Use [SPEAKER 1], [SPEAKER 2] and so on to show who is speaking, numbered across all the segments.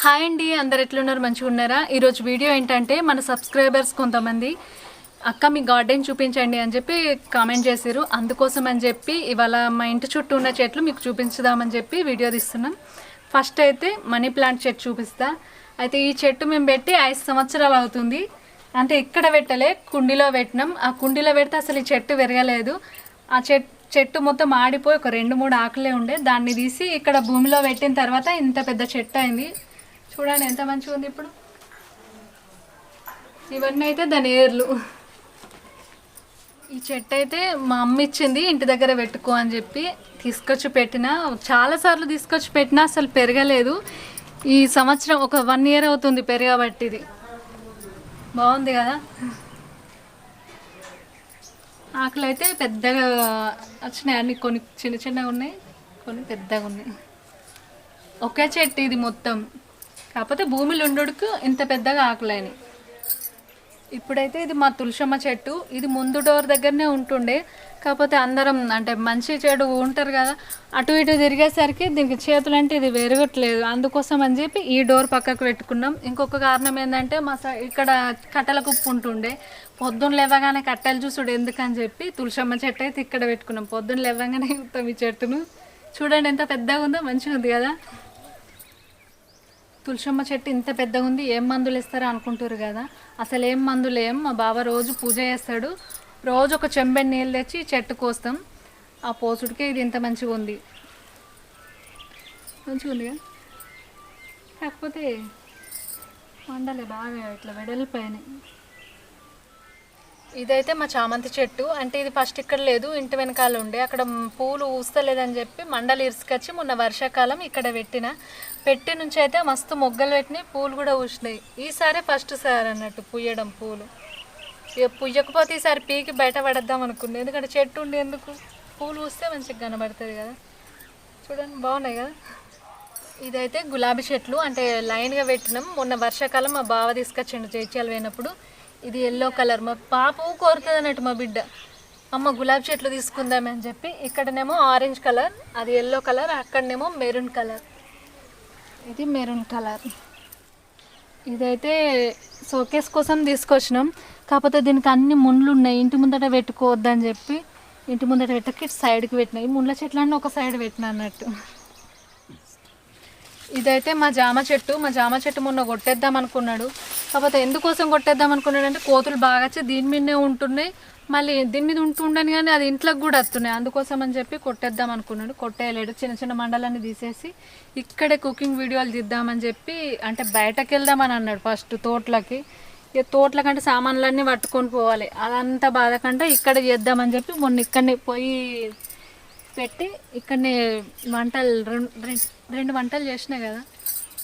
[SPEAKER 1] Hi అండి, అందరు ఎట్లున్నారు? మంచిగా ఉన్నారా? ఈరోజు వీడియో ఏంటంటే మన సబ్స్క్రైబర్స్ కొంతమంది అక్క మీ గార్డెన్ చూపించండి అని చెప్పి కామెంట్ చేశారు. అందుకోసం అని చెప్పి ఇవాళ మా ఇంటి చుట్టూ ఉన్న చెట్లు మీకు చూపించుదామని చెప్పి వీడియో తీస్తున్నాం. ఫస్ట్ అయితే మనీ ప్లాంట్ చెట్టు చూపిస్తా. అయితే ఈ చెట్టు మేము పెట్టి 5 సంవత్సరాలు అవుతుంది. అంటే ఇక్కడ పెట్టలే, కుండీలో పెట్టినాం. ఆ కుండీలో పెడితే అసలు ఈ చెట్టు పెరగలేదు. ఆ చెట్టు మొత్తం ఆడిపోయి ఒక 2-3 ఆకులే ఉండే. దాన్ని తీసి ఇక్కడ భూమిలో పెట్టిన తర్వాత ఇంత పెద్ద చెట్టు అయింది. చూడండి ఎంత మంచిగా ఉంది. ఇప్పుడు ఇవన్నీ అయితే దాని ఏర్లు. ఈ చెట్టు అయితే మా అమ్మ ఇచ్చింది, ఇంటి దగ్గర పెట్టుకో అని చెప్పి తీసుకొచ్చి పెట్టినా. చాలాసార్లు తీసుకొచ్చి పెట్టినా అసలు పెరగలేదు. ఈ సంవత్సరం ఒక 1 ఇయర్ అవుతుంది పెరగబట్టి. ఇది బాగుంది కదా. ఆకులు అయితే పెద్దగా వచ్చినాయి, అన్ని కొన్ని చిన్న చిన్నగా ఉన్నాయి, కొన్ని పెద్దగా ఉన్నాయి. ఒకే చెట్టు ఇది మొత్తం, కాకపోతే భూమిలో ఉండడుకు ఇంత పెద్దగా ఆకులైనవి. ఇప్పుడైతే ఇది మా తులసమ్మ చెట్టు. ఇది ముందు డోర్ దగ్గరనే ఉంటుండే, కాకపోతే అందరం అంటే మంచి చెడు ఉంటారు కదా, అటు ఇటు తిరిగేసరికి దీనికి చేతులు అంటే ఇది పెరగట్లేదు. అందుకోసం అని చెప్పి ఈ డోర్ పక్కకు పెట్టుకున్నాం. ఇంకొక కారణం ఏంటంటే ఇక్కడ కట్టెల కుప్పు ఉంటుండే. పొద్దున్న లేవగానే కట్టెలు చూసుడు ఎందుకని చెప్పి తులసమ్మ చెట్టు అయితే ఇక్కడ పెట్టుకున్నాం. పొద్దున్న లేవగానే చూస్తాం ఈ చెట్టును. చూడండి ఎంత పెద్దగా ఉందో, మంచిగా ఉంది కదా. తులసమ్మ చెట్టు ఇంత పెద్దగా ఉంది. ఏం మందులు ఇస్తారో అనుకుంటారు కదా, అసలు ఏం మందులు ఏం. మా బావ రోజు పూజ చేస్తాడు. రోజు ఒక చెంబెని నీళ్ళు తెచ్చి చెట్టు కోస్తాం. ఆ పోసుడికే ఇది ఇంత మంచిగా ఉంది. మంచిగా ఉంది కదా. కాకపోతే మండలే బాగా ఇట్లా వెడల్పోయినాయి. ఇదైతే మా చామంతి చెట్టు. అంటే ఇది ఫస్ట్ ఇక్కడ లేదు, ఇంటి వెనకాల ఉండే. అక్కడ పూలు ఊస్తలేదని చెప్పి మండలు ఇరుసుకొచ్చి మొన్న వర్షాకాలం ఇక్కడ పెట్టి నుంచి అయితే మస్తు మొగ్గలు పెట్టినాయి, పూలు కూడా ఊసినాయి. ఈసారి ఫస్ట్ సార్ అన్నట్టు పుయ్యడం పూలు. ఇక పుయ్యకపోతే ఈసారి పీకి బయట పడద్దాం అనుకున్నాను, ఎందుకంటే చెట్టు ఉండి ఎందుకు, పూలు ఊస్తే మంచిగా కనబడుతుంది కదా. చూడండి బాగున్నాయి కదా. ఇదైతే గులాబీ చెట్లు, అంటే లైన్గా పెట్టినాం. మొన్న వర్షాకాలం మా బావ తీసుకొచ్చిండు జైత్యాలు పోయినప్పుడు. ఇది ఎల్లో కలర్. మా పాప కోరుతుంది అన్నట్టు మా బిడ్డ, అమ్మ గులాబీ చెట్లు తీసుకుందామే అని చెప్పి. ఇక్కడనేమో ఆరెంజ్ కలర్, అది ఎల్లో కలర్. అక్కడనేమో మెరూన్ కలర్, ఇది మెరూన్ కలర్. ఇదైతే షోకేస్ కోసం తీసుకొచ్చినాం, కాకపోతే దీనికి అన్ని ముళ్ళు ఉన్నాయి. ఇంటి ముందట పెట్టుకోవద్దని చెప్పి ఇంటి ముందట పెట్టకి సైడ్కి పెట్టినాయి. ముళ్ళ చెట్లన్నీ ఒక సైడ్ పెట్టిన అన్నట్టు. ఇదైతే మా జామ చెట్టు. మా జామ చెట్టు మొన్న కొట్టేద్దాం అనుకున్నాడు, కాకపోతే ఎందుకోసం కొట్టేద్దాం అనుకున్నాడు అంటే కోతులు బాగా వచ్చి దీని మీదనే ఉంటున్నాయి. మళ్ళీ దీని మీద ఉంటుండని కానీ అది ఇంట్లోకి కూడా వస్తున్నాయి. అందుకోసం అని చెప్పి కొట్టేద్దాం అనుకున్నాడు, కొట్టేయలేడు. చిన్న చిన్న మండలాన్ని తీసేసి ఇక్కడే కుకింగ్ వీడియోలు తీద్దామని చెప్పి, అంటే బయటకు వెళ్దామని అన్నాడు ఫస్ట్ తోటలకి. ఇక తోటల కంటే సామాన్లన్నీ పట్టుకొని పోవాలి, అదంతా బాధ కంటే ఇక్కడ చేద్దామని చెప్పి మొన్న ఇక్కడనే పోయి పెట్టి ఇక్కడనే వంటలు 2 వంటలు చేసినాయి కదా.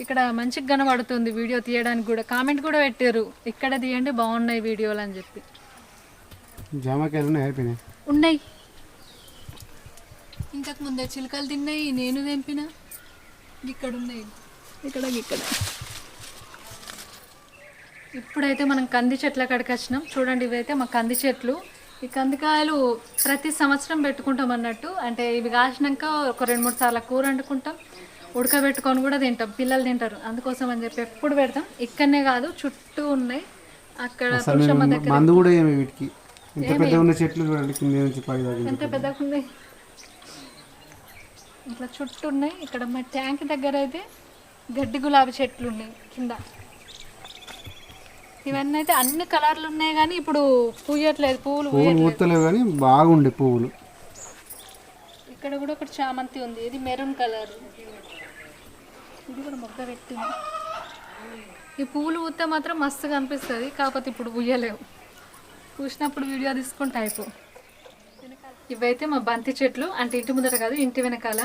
[SPEAKER 1] ఇక్కడ మంచిగా కనబడుతుంది వీడియో తీయడానికి కూడా. కామెంట్ కూడా పెట్టారు, ఇక్కడ తీయండి బాగున్నాయి వీడియోలు అని చెప్పి.
[SPEAKER 2] జామకాయలు
[SPEAKER 1] ఉన్నాయి, ఇంతకు ముందే చిలుకలు తిన్నాయి, నేను తెంపిన. ఇక్కడ ఉన్నాయి, ఇక్కడ. ఇప్పుడైతే మనం కంది చెట్ల కాడికి వచ్చినాం. చూడండి, ఇవైతే మా కంది చెట్లు. ఈ కందికాయలు ప్రతి సంవత్సరం పెట్టుకుంటాం అన్నట్టు. అంటే ఇవి కాసినాక ఒక 2-3 సార్లు కూర వండుకుంటాం, ఉడకబెట్టుకొని కూడా తింటాం, పిల్లలు తింటారు. అందుకోసం అని చెప్పి ఎప్పుడు పెడతాం. ఇక్కడనే కాదు, చుట్టూ ఉన్నాయి. అక్కడ తులసమ్మ దగ్గర
[SPEAKER 2] మందు కూడా ఏమి వీటికి. ఇంత పెద్ద ఉన్న చెట్లు చూడండి, కింద నుంచి పై దాకా
[SPEAKER 1] ఎంత పెద్దగా ఉన్నాయి. ఇట్లా చుట్టూ ఉన్నాయి. ఇక్కడ మా ట్యాంక్ దగ్గర అయితే గడ్డి గులాబీ చెట్లు ఉన్నాయి కింద. ఇవన్నీ అయితే అన్ని కలర్లు ఉన్నాయి కానీ ఇప్పుడు పూయట్లేదు, పువ్వులు
[SPEAKER 2] పూయట్లేదు కానీ బాగుండే పువ్వులు.
[SPEAKER 1] ఇక్కడ కూడా ఒకటి చామంతి ఉంది, ఇది మెరూన్ కలర్. ఇది కూడా మొగ్గ పెట్టింది. ఈ పువ్వులు పూస్తే మాత్రం మస్తుగా అనిపిస్తుంది, కాకపోతే ఇప్పుడు పూయలేవు. పూసినప్పుడు వీడియో తీసుకుంటే అయిపో. ఇవైతే మా బంతి చెట్లు, అంటే ఇంటి ముందర కాదు ఇంటి వెనకాల.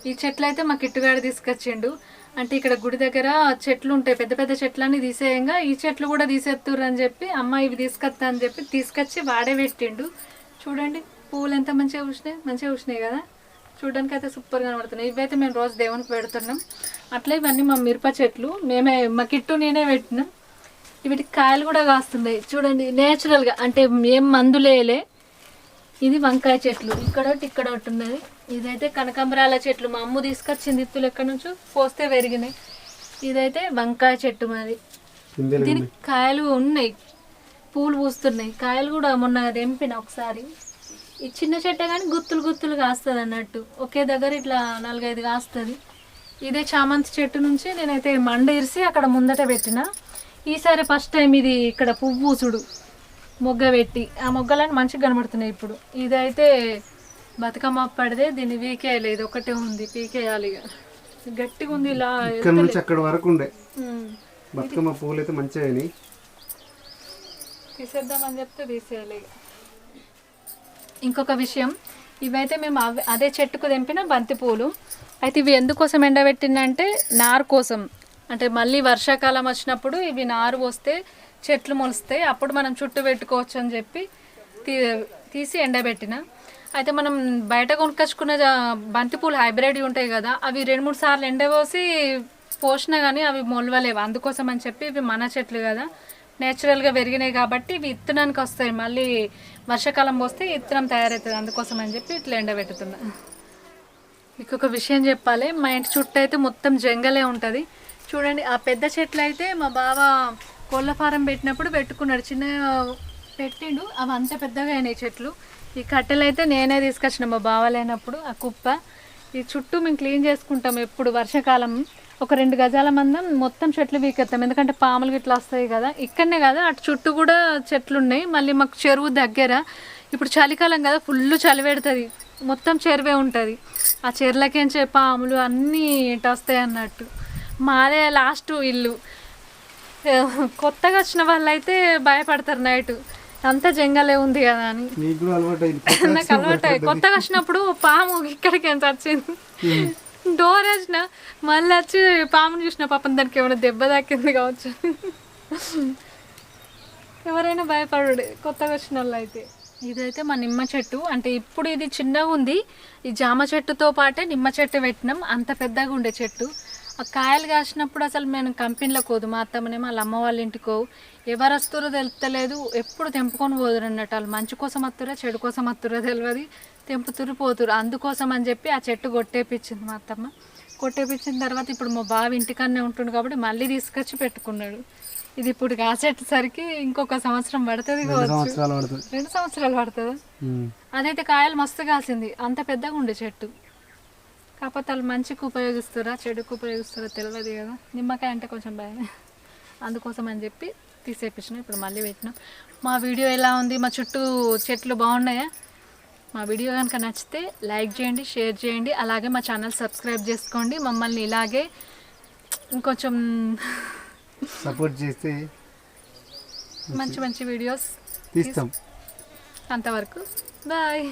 [SPEAKER 1] ఈ చెట్లు అయితే మా కిట్టుగాడు తీసుకొచ్చిండు. అంటే ఇక్కడ గుడి దగ్గర చెట్లు ఉంటాయి, పెద్ద పెద్ద చెట్లన్నీ తీసేయంగా ఈ చెట్లు కూడా తీసేస్తుర్రు అని చెప్పి అమ్మ ఇవి తీసుకొస్తా అని చెప్పి తీసుకొచ్చి వాడే పెట్టిండు. చూడండి పువ్వులు ఎంత మంచిగా పూసినాయి కదా. చూడడానికి అయితే సూపర్గా కనబడుతున్నాయి. ఇవైతే మేము రోజు దేవునికి పెడుతున్నాం. అట్లా ఇవన్నీ మా మిరప చెట్లు, మా కిట్టు నేనే పెట్టినాం. వీటికి కాయలు కూడా కాస్తున్నాయి చూడండి, నేచురల్గా, అంటే ఏం మందులేలే. ఇది వంకాయ చెట్లు, ఇక్కడ ఒకటి ఉన్నది. ఇదైతే కనకాంబరాల చెట్లు, మా అమ్మ తీసుకొచ్చింది ఇత్తులు ఎక్కడి నుంచో పోస్తే పెరిగినాయి. ఇదైతే వంకాయ చెట్టు మాది.
[SPEAKER 2] పిందెలు
[SPEAKER 1] దీనికి కాయలు ఉన్నాయి, పూలు పూస్తున్నాయి. కాయలు కూడా మొన్న తెంపిన ఒకసారి. ఈ చిన్న చెట్టే కానీ గుత్తులు గుత్తులు కాస్తుంది అన్నట్టు, ఒకే దగ్గర ఇట్లా 4-5 కాస్తుంది. ఇదే చామంతి చెట్టు నుంచి నేనైతే మండ ఇరిసి అక్కడ ముందట పెట్టిన. ఈసారి ఫస్ట్ టైం ఇది ఇక్కడ పువ్వు చూడు మొగ్గ పెట్టి, ఆ మొగ్గలని మంచిగా కనబడుతున్నాయి ఇప్పుడు. ఇదైతే బతుకమ్మ పడితే దీన్ని పీకేయలేదు, ఒకటే ఉంది, పీకేయాలి ఇక. గట్టిగా ఉంది ఇలా.
[SPEAKER 2] ఇక్కడ నుంచి అక్కడ వరకు ఉండే బతుకమ్మ పూలు అయితే మంచిగా అయినాయి.
[SPEAKER 1] తీసేద్దామని చెప్తే తీసేయాలి ఇక. ఇంకొక విషయం, ఇవైతే మేము అదే చెట్టుకు తెంపిన బంతి పూలు. అయితే ఇవి ఎందుకోసం ఎండబెట్టిందంటే నారు కోసం. అంటే మళ్ళీ వర్షాకాలం వచ్చినప్పుడు ఇవి నారు వస్తే చెట్లు మొలుస్తాయి, అప్పుడు మనం చుట్టూ పెట్టుకోవచ్చు అని చెప్పి తీసి ఎండబెట్టిన. అయితే మనం బయట కొనుక్కొచ్చుకున్న బంతిపూలు హైబ్రిడ్ ఉంటాయి కదా, అవి 2-3 సార్లు ఎండపోసి పోసినా కానీ అవి మొలవలేవు. అందుకోసం అని చెప్పి ఇవి మన చెట్లు కదా, నేచురల్గా పెరిగినాయి కాబట్టి ఇవి ఇత్తనానికి వస్తాయి. మళ్ళీ వర్షాకాలం పోస్తే ఇత్తనం తయారవుతుంది, అందుకోసం అని చెప్పి ఇట్లా ఎండబెట్టుతున్నా. మీకు ఒక విషయం చెప్పాలి, మా ఇంటి చుట్టూ అయితే మొత్తం జంగలే ఉంటుంది. చూడండి, ఆ పెద్ద చెట్లు అయితే మా బావ కోళ్ళ ఫారం పెట్టినప్పుడు పెట్టుకున్నాడు, చిన్న పెట్టిండు, అవి అంత పెద్దగా అయినాయి చెట్లు. ఈ కట్టెలు అయితే నేనే తీసుకొచ్చిన మా బావ లేనప్పుడు, ఆ కుప్ప. ఈ చుట్టూ మేము క్లీన్ చేసుకుంటాం ఎప్పుడు వర్షాకాలం. ఒక 2 గజాల మందం మొత్తం చెట్లు వీకెత్తాం, ఎందుకంటే పాములు ఇట్లా వస్తాయి కదా. ఇక్కడనే కదా, అటు చుట్టూ కూడా చెట్లు ఉన్నాయి. మళ్ళీ మాకు చెరువు దగ్గర, ఇప్పుడు చలికాలం కదా, ఫుల్ చలి పెడుతుంది, మొత్తం చెరువే ఉంటుంది. ఆ చెరువులకేంచే పాములు అన్నీ ఇటు వస్తాయి అన్నట్టు. మాదే లాస్ట్ ఇల్లు. కొత్తగా వచ్చిన వాళ్ళు అయితే భయపడతారు నైట్, అంతా జంగలే ఉంది కదా అని. నాకు అలవాటు. కొత్తగా వచ్చినప్పుడు పాము ఇక్కడికి ఎంత వచ్చింది, డోర్ వేసిన మళ్ళీ వచ్చి పాముని చూసిన, పాపం దానికి ఏమైనా దెబ్బ తాకింది కావచ్చు. ఎవరైనా భయపడు కొత్తగా వచ్చిన వాళ్ళు అయితే. ఇదైతే మా నిమ్మ చెట్టు. అంటే ఇప్పుడు ఇది చిన్నగా ఉంది, ఈ జామ చెట్టుతో పాటే నిమ్మ చెట్టు పెట్టినాం. అంత పెద్దగా ఉండే చెట్టు. ఆ కాయలు కాసినప్పుడు అసలు మేము కంపెనీలో కోదు, మా అత్తమ్మనేమో వాళ్ళ అమ్మ వాళ్ళ ఇంటికో, ఎవరు వస్తురో తెలుస్తలేదు, ఎప్పుడు తెంపుకొని పోదురు అన్నట్టు. వాళ్ళు మంచి కోసం వస్తురా చెడు కోసం వస్తురో తెలియదు, తెంపుతురు పోతురు. అందుకోసం అని చెప్పి ఆ చెట్టు కొట్టేపించింది మా అత్తమ్మ. కొట్టేపించిన తర్వాత ఇప్పుడు మా బావ ఇంటికన్నే ఉంటుండు కాబట్టి మళ్ళీ తీసుకొచ్చి పెట్టుకున్నాడు. ఇది ఇప్పుడు కాసేసరికి ఇంకొక సంవత్సరం పడుతుంది కావచ్చు, 2 సంవత్సరాలు పడుతుంది. అదైతే కాయలు మస్తు కాసింది, అంత పెద్దగా ఉండే చెట్టు. కాకపోతే వాళ్ళు మంచికి ఉపయోగిస్తారా చెడుకు ఉపయోగిస్తారా తెలియదు కదా. నిమ్మకాయ అంటే కొంచెం భయం, అందుకోసం అని చెప్పి తీసేపించినాం. ఇప్పుడు మళ్ళీ పెట్టినాం. మా వీడియో ఎలా ఉంది, మా చుట్టూ చెట్లు బాగున్నాయా? మా వీడియో కనుక నచ్చితే లైక్ చేయండి, షేర్ చేయండి, అలాగే మా ఛానల్ సబ్స్క్రైబ్ చేసుకోండి. మమ్మల్ని ఇలాగే ఇంకొంచెం
[SPEAKER 2] సపోర్ట్ చేస్తే
[SPEAKER 1] మంచి మంచి వీడియోస్
[SPEAKER 2] తీస్తాం.
[SPEAKER 1] అంతవరకు బాయ్.